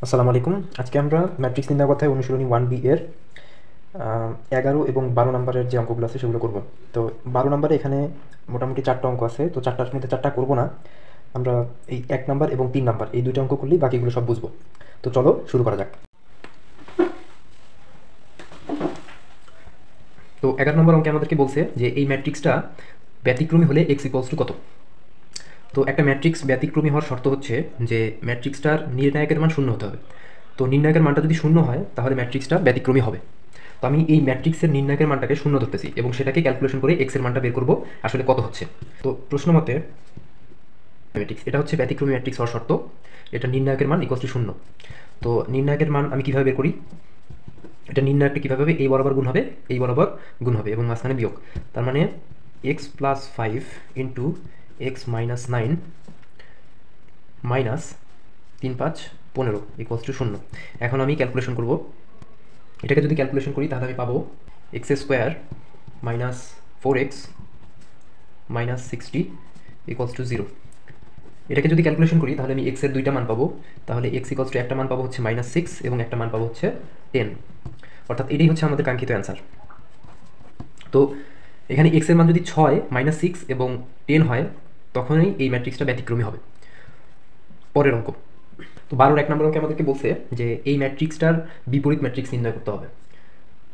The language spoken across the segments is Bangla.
আসসালামু আলাইকুম। আজকে আমরা ম্যাট্রিক্স নির্ণয় কথায় অনুশীলনী 1B এর 11 এবং 12 নম্বরের যে অঙ্কগুলো আছে সেগুলো করব। তো 12 নম্বরে এখানে মোটামুটি 4টা অঙ্ক আছে। তো 4টার মধ্যে 4টা করব না। আমরা এই 1 নাম্বার এবং 3 নাম্বার এই 2টা অঙ্ক করলেই বাকিগুলো সব বুঝবো। তো চলো শুরু করা যাক। তো 11 নম্বর অঙ্কে আমাদেরকে বলছে যে এই ম্যাট্রিক্সটা ব্যতিক্রমী হলে x ইকুয়ালস টু কত। তো একটা ম্যাট্রিক্স ব্যতিক্রমী হওয়ার শর্ত হচ্ছে যে ম্যাট্রিক্সটার নির্ণায়কের মান শূন্য হতে হবে। তো নির্ণায়কের মানটা যদি শূন্য হয় তাহলে ম্যাট্রিক্সটা ব্যতিক্রমী হবে। তো আমি এই ম্যাট্রিক্সের নির্ণায়কের মানটাকে শূন্য ধরতেছি এবং সেটাকে ক্যালকুলেশন করে এক্স এর মানটা বের করব আসলে কত হচ্ছে। তো প্রশ্ন মতে ম্যাট্রিক্স এটা হচ্ছে ব্যতিক্রমী ম্যাট্রিক্স হওয়ার শর্ত। এটা নির্ণায়কের মান ইকুয়াল টু শূন্য। তো নির্ণায়কের মান আমি কীভাবে বের করি? এটা নির্ণায়কটা কীভাবে হবে? এই বরাবর গুণ হবে, এই বরাবর গুণ হবে এবং মাঝখানে বিয়োগ। তার মানে x plus 5 into x minus 9 minus 3 5 15 equals to শূন্য। এখন আমি ক্যালকুলেশন করব। এটাকে যদি ক্যালকুলেশন করি তাহলে আমি পাবো x square minus 4x minus 60 equals to 0। এটাকে যদি ক্যালকুলেশন করি তাহলে আমি এক্সের দুইটা মান পাবো। তাহলে এক্স ইকুয়ালস টু একটা মান পাবো হচ্ছে -6 এবং একটা মান পাবো হচ্ছে 10। অর্থাৎ এটাই হচ্ছে আমাদের কাঙ্ক্ষিত অ্যান্সার। তো এখানে এক্সের মান যদি 6 -6 এবং 10 হয় তখনই এই ম্যাট্রিক্সটা ব্যতিক্রমী হবে। পরের অঙ্ক। তো 12-র 1 নম্বর অঙ্কে আমাদেরকে বলছে যে এই ম্যাট্রিক্সটার বিপরীত ম্যাট্রিক্স নির্ণয় করতে হবে।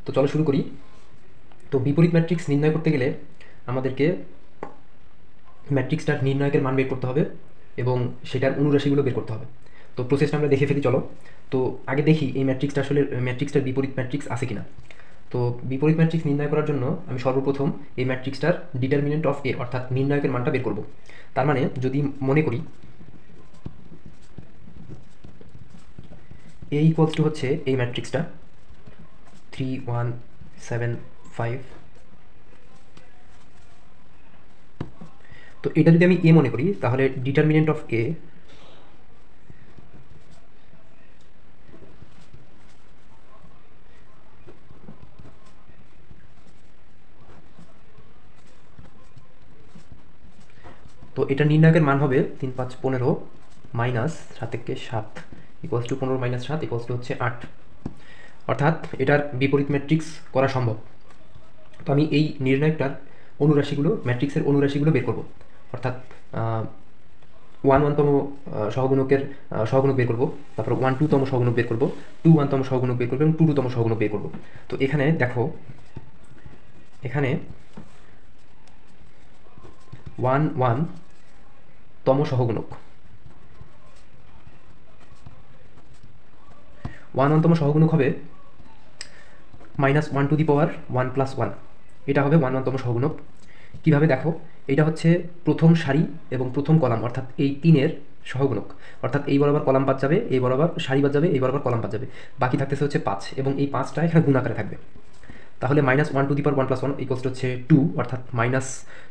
তো চলো শুরু করি। তো বিপরীত ম্যাট্রিক্স নির্ণয় করতে গেলে আমাদেরকে ম্যাট্রিক্সটার নির্ণায়কের মান বের করতে হবে এবং সেটার অনুরাশিগুলো বের করতে হবে। তো প্রসেসটা আমরা দেখে ফেলি চলো। তো আগে দেখি এই ম্যাট্রিক্সটা আসলে ম্যাট্রিক্সটার বিপরীত ম্যাট্রিক্স আছে কিনা। তো বিপরীত ম্যাট্রিক্স নির্ণয় করার জন্য আমি সর্বপ্রথম এই ম্যাট্রিক্সটার ডিটারমিনেন্ট অফ এ অর্থাৎ নির্ণায়কের মানটা বের করব। তার মানে যদি মনে করি এ ইকুয়ালস টু হচ্ছে এই ম্যাট্রিক্সটা 3 1 7 5। তো এটা যদি আমি এ মনে করি তাহলে ডিটারমিনেন্ট অফ এ তো এটা নির্ণায়কের মান হবে 3 5 15 minus 7 equals to 15 minus 7 equals to হচ্ছে 8। অর্থাৎ এটার বিপরীত ম্যাট্রিক্স করা সম্ভব। তো আমি এই নির্ণায়কটার অনুরাশিগুলো ম্যাট্রিক্সের অনুরাশিগুলো বের করব। অর্থাৎ 1 1তম সহগুণকের সহগুণক বের করব, তারপর 1 2তম সহগুণক বের করব, 2 1তম সহগুণক বের করব এবং 2 2তম সহগুণক বের করব। তো এখানে দেখো, এখানে 1 1তম সহগুণক 1 1তম সহগুণক হবে -1 টু দি পাওয়ার 1 প্লাস 1। এটা হবে 1 1তম সহগুণক। কীভাবে দেখো, এটা হচ্ছে প্রথম সারি এবং প্রথম কলাম অর্থাৎ এই 3-এর সহগুণক। অর্থাৎ এই বরাবর কলাম বাদ যাবে, এই বরাবর সারি বাদ যাবে, এই বরাবর কলাম বাদ যাবে, বাকি থাকতেছে হচ্ছে 5 এবং এই 5টা এখানে গুণ আকারে থাকবে। তাহলে -1 to the power 1 plus 1 equals হচ্ছে 2 অর্থাৎ মাইনাস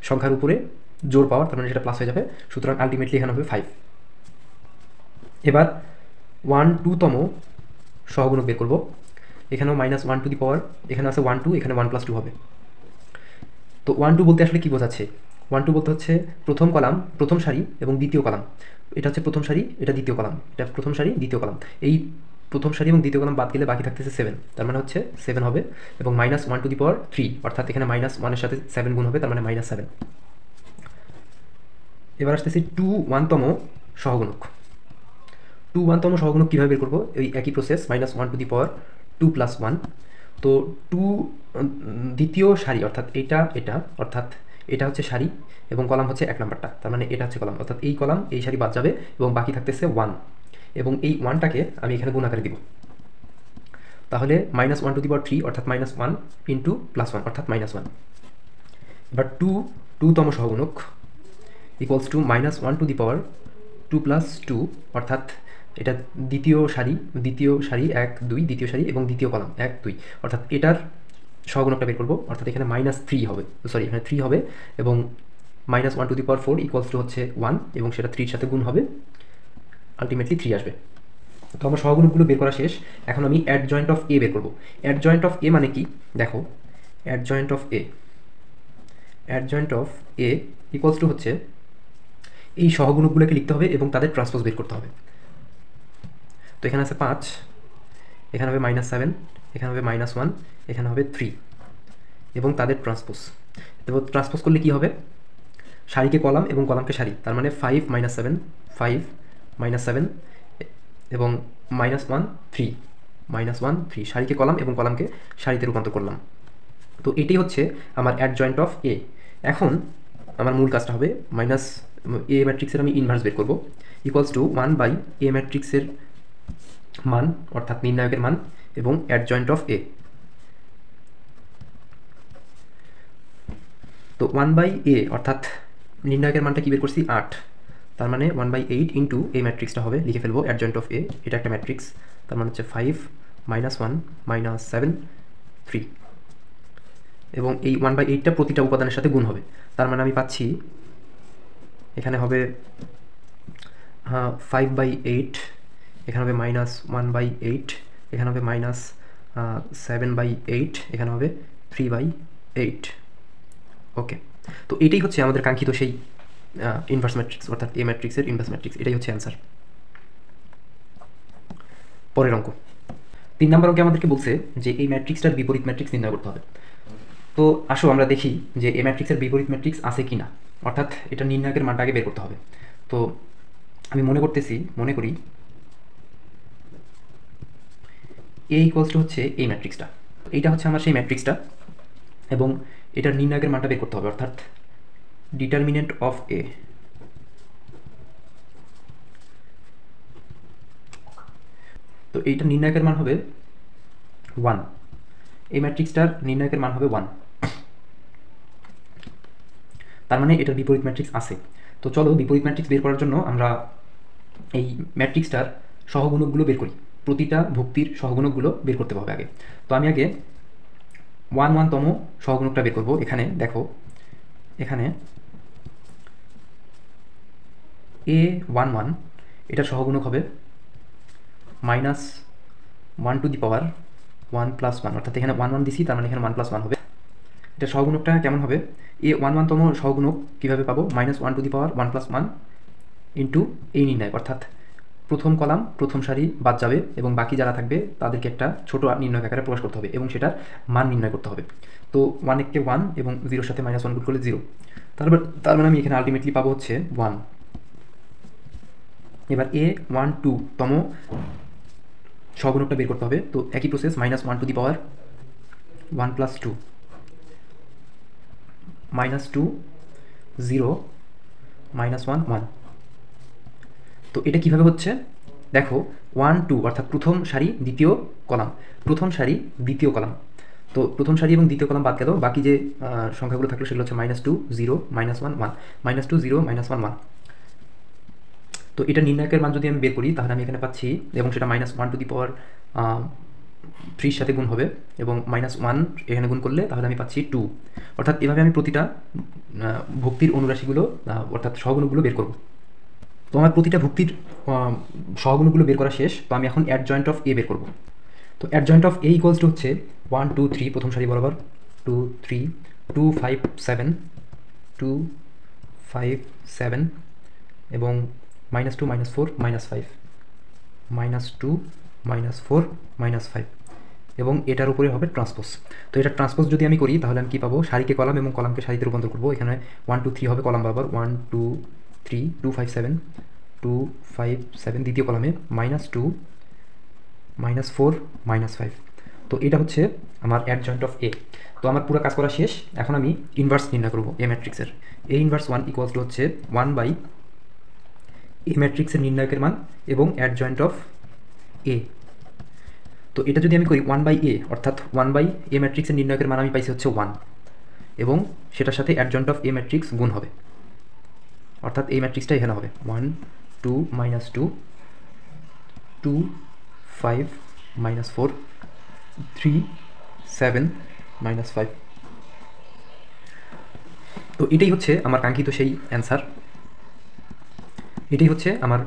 সংখ্যার উপরে জোর পাওয়ার, তার মানে সেটা প্লাস হয়ে যাবে। সুতরাং আলটিমেটলি এখানে হবে 5। এবার 1 2তম সহগুণক বের করব। এখানেও -1 টু দি পাওয়ার, এখানে আছে 1 2, এখানে 1 প্লাস 2 হবে। তো 1 2 বলতে আসলে কী বোঝাচ্ছে? 1 2 বলতে হচ্ছে প্রথম কলাম, প্রথম সারি এবং দ্বিতীয় কলাম। এটা হচ্ছে প্রথম সারি, এটা দ্বিতীয় কলাম, এটা প্রথম সারি দ্বিতীয় কলাম। এই প্রথম সারি এবং দ্বিতীয় কলাম বাদ গেলে বাকি থাকতেছে 7, তার মানে হচ্ছে 7 হবে। এবং -1 টু দি পাওয়ার 3 অর্থাৎ এখানে -1-এর সাথে 7 গুণ হবে, তার মানে -7। এবার আসতেছি 2 1তম সহগুণক। 2 1তম সহগুণক কীভাবে বের করবো? ওই একই process, -1 to the power 2 plus 1। তো 2 দ্বিতীয় সারি অর্থাৎ এটা এটা অর্থাৎ এটা হচ্ছে সারি এবং কলাম হচ্ছে 1 নাম্বারটা, তার মানে এটা হচ্ছে কলাম, অর্থাৎ এই কলাম এই সারি বাদ যাবে এবং বাকি থাকতেছে 1 এবং এই 1টাকে আমি এখানে গুণ আকারে দিব। তাহলে -1 টু দি পাওয়ার 3 অর্থাৎ -1 ইন্টু +1 অর্থাৎ -1। এবার 2 2তম সহগুণক equals to -1 to the power 2 plus 2 অর্থাৎ এটা দ্বিতীয় সারি 1 2, দ্বিতীয় সারি এবং দ্বিতীয় কলাম 1 2 অর্থাৎ এটার সহগুণকটা বের করবো। অর্থাৎ এখানে -3 হবে, সরি এখানে 3 হবে এবং -1 to the power 4 equals to হচ্ছে 1 এবং সেটা 3-র সাথে গুণ হবে, আলটিমেটলি 3 আসবে। তো আমার সহগুণকগুলো বের করা শেষ। এখন আমি অ্যাডজয়েন্ট অফ এ বের করবো। অ্যাডজয়েন্ট অফ এ মানে কি দেখো, adjoint of A equals to হচ্ছে এই সহগুণকগুলোকে লিখতে হবে এবং তাদের ট্রান্সপোজ বের করতে হবে। তো এখানে আছে 5, এখানে হবে -7, এখানে হবে -1, এখানে হবে 3 এবং তাদের ট্রান্সপোজ। তো ট্রান্সপোজ করলে কী হবে, সারিকে কলাম এবং কলামকে সারি, তার মানে 5 -7, 5 -7 এবং -1 3, -1 3, সারিকে কলাম এবং কলামকে সারিতে রূপান্তর করলাম। তো এটি হচ্ছে আমার অ্যাডজয়েন্ট অফ এ। এখন আমার মূল কাজটা হবে মাইনাস এ ম্যাট্রিক্সের আমি ইনভার্স বের করব, ইকুয়ালস টু 1/a ম্যাট্রিক্সের মান অর্থাৎ নির্ণায়কের মান এবং অ্যাডজয়েন্ট অফ এ। তো 1/a অর্থাৎ নির্ণায়কের মানটা কী বের করছি 8, তার মানে 1/8 ইন্টু এই ম্যাট্রিক্সটা হবে, লিখে ফেলবো অ্যাডজয়েন্ট অফ এ, এটা একটা ম্যাট্রিক্স, তার মানে হচ্ছে 5 -1 -7 3 এবং এই 1/8টা প্রতিটা উপাদানের সাথে গুণ হবে, তার মানে আমি পাচ্ছি এখানে হবে 5/8, এখানে হবে -1/8, এখানে হবে -7/8, এখানে হবে 3/8। ওকে, তো এটাই হচ্ছে আমাদের কাঙ্ক্ষিত সেই ইনভার্স ম্যাট্রিক্স অর্থাৎ এ ম্যাট্রিক্সের ইনভার্স ম্যাট্রিক্স, এটাই হচ্ছে অ্যান্সার। পরের অঙ্ক 3 নম্বর অঙ্কে আমাদেরকে বলছে যে এই ম্যাট্রিক্সটার বিপরীত ম্যাট্রিক্স নির্ণয় করতে হবে। তো আসো আমরা দেখি যে এই ম্যাট্রিক্সের বিপরীত ম্যাট্রিক্স আছে কি না, অর্থাৎ এটা নির্ণায়কের মানটা আগে বের করতে হবে। তো আমি মনে করি এ ইকুয়ালস টু হচ্ছে এই ম্যাট্রিক্সটা, এইটা হচ্ছে আমার সেই ম্যাট্রিক্সটা এবং এটার নির্ণায়কের মানটা বের করতে হবে, অর্থাৎ ডিটারমিনেন্ট অফ এ। তো এইটা নির্ণায়কের মান হবে 1, এই ম্যাট্রিক্সটার নির্ণায়কের মান হবে 1, তার মানে এটার বিপরীত ম্যাট্রিক্স আছে। তো চলো বিপরীত ম্যাট্রিক্স বের করার জন্য আমরা এই ম্যাট্রিক্সটার সহগুণকগুলো বের করি, প্রতিটা ভুক্তির সহগুণকগুলো বের করতে হবে আগে। তো আমি আগে 1/1তম সহগুণকটা বের করব। এখানে দেখো, এখানে a11 এটার সহগুণক হবে -1 + 1 অর্থাৎ এখানে 1 1 দিছি, তার মানে এখানে 1 + 1 হবে। এটা সহগুণকটা কেমন হবে, a11তম সহগুণক কীভাবে পাবো, -1 ⁻1 + 1 ইন্টু এই নির্ণয়, অর্থাৎ প্রথম কলাম প্রথম সারি বাদ যাবে এবং বাকি যারা থাকবে তাদেরকে একটা ছোট নির্ণয় আকারে প্রকাশ করতে হবে এবং সেটার মান নির্ণয় করতে হবে। তো 1 1 এবং 0-র সাথে -1 গুণ করলে 0, তার মানে আমি এখানে আলটিমেটলি পাবো হচ্ছে 1। এবার a12তম সহগুণকটা বের করতে হবে। তো একই প্রসেস, -1 ⁻1 + 1 + 2 -2 0 -1 1। তো এটা কিভাবে হচ্ছে দেখো, 1 2 অর্থাৎ প্রথম সারি দ্বিতীয় কলাম, প্রথম সারি দ্বিতীয় কলাম। তো প্রথম সারি এবং দ্বিতীয় কলাম বাদ গেল, বাকি যে সংখ্যাগুলো থাকলো সেগুলো হচ্ছে -2 0 -1 1, -2 0 -1 1। তো এটা নির্ণায়কের মান যদি আমি বের করি তাহলে আমি এখানে পাচ্ছি, এবং সেটা -1 ⁻3 এর সাথে গুণ হবে এবং -1 এখানে গুণ করলে তাহলে আমি পাচ্ছি 2। অর্থাৎ এভাবে আমি প্রতিটা ভুক্তির অনুরাশিগুলো অর্থাৎ সহগুণকগুলো বের করব। তো আমার প্রতিটা ভুক্তির সহগুণকগুলো বের করা শেষ। তো আমি এখন অ্যাডজয়েন্ট অফ এ বের করব। তো adjoint of A equals to হচ্ছে 1 2 3 প্রথম সারি বরাবর 2 3 2 5 7 2 5 7 এবং -2 -4 -5 -2 -4 -5 এবং এটার উপরে হবে ট্রান্সপোজ। তো এটা ট্রান্সপোজ যদি আমি করি তাহলে আমি কী পাবো, সারিকে কলাম এবং কলামকে সারিতে রূপান্তর করবো। এখানে 1 2 3 হবে কলাম বরাবর, 1 2 3 2 5 7 2 5 7 দ্বিতীয় কলামে -2 -4 -5। তো এটা হচ্ছে আমার অ্যাডজয়েন্ট অফ এ। তো আমার পুরো কাজ করা শেষ। এখন আমি ইনভার্স নির্ণয় করবো এ ম্যাট্রিক্সের। এ ইনভার্স 1 ইকুয়ালস টু হচ্ছে 1/a ম্যাট্রিক্সের নির্ণায়কের মান এবং অ্যাডজয়েন্ট অফ এ। তো এটা যদি আমি করি 1/a অর্থাৎ 1/a ম্যাট্রিক্সের নির্ণায়কের মান আমি পাইছি হচ্ছে 1 এবং সেটার সাথে অ্যাডজয়েন্ট অফ এ ম্যাট্রিক্স গুণ হবে, অর্থাৎ এই ম্যাট্রিক্সটা এখানে হবে 1 2 -2 2 5 -4 3 7 -5। তো এটাই হচ্ছে আমার কাঙ্ক্ষিত সেই অ্যান্সার, এটাই হচ্ছে আমার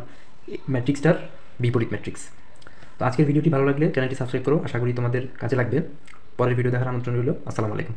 ম্যাট্রিক্সটার বিপরীত ম্যাট্রিক্স। তো আজকের ভিডিওটি ভালো লাগলে চ্যানেলটি সাবস্ক্রাইব করো, আশা করি তোমাদের কাজে লাগবে। পরের ভিডিও দেখার আমন্ত্রণ রইল। আসসালামু আলাইকুম।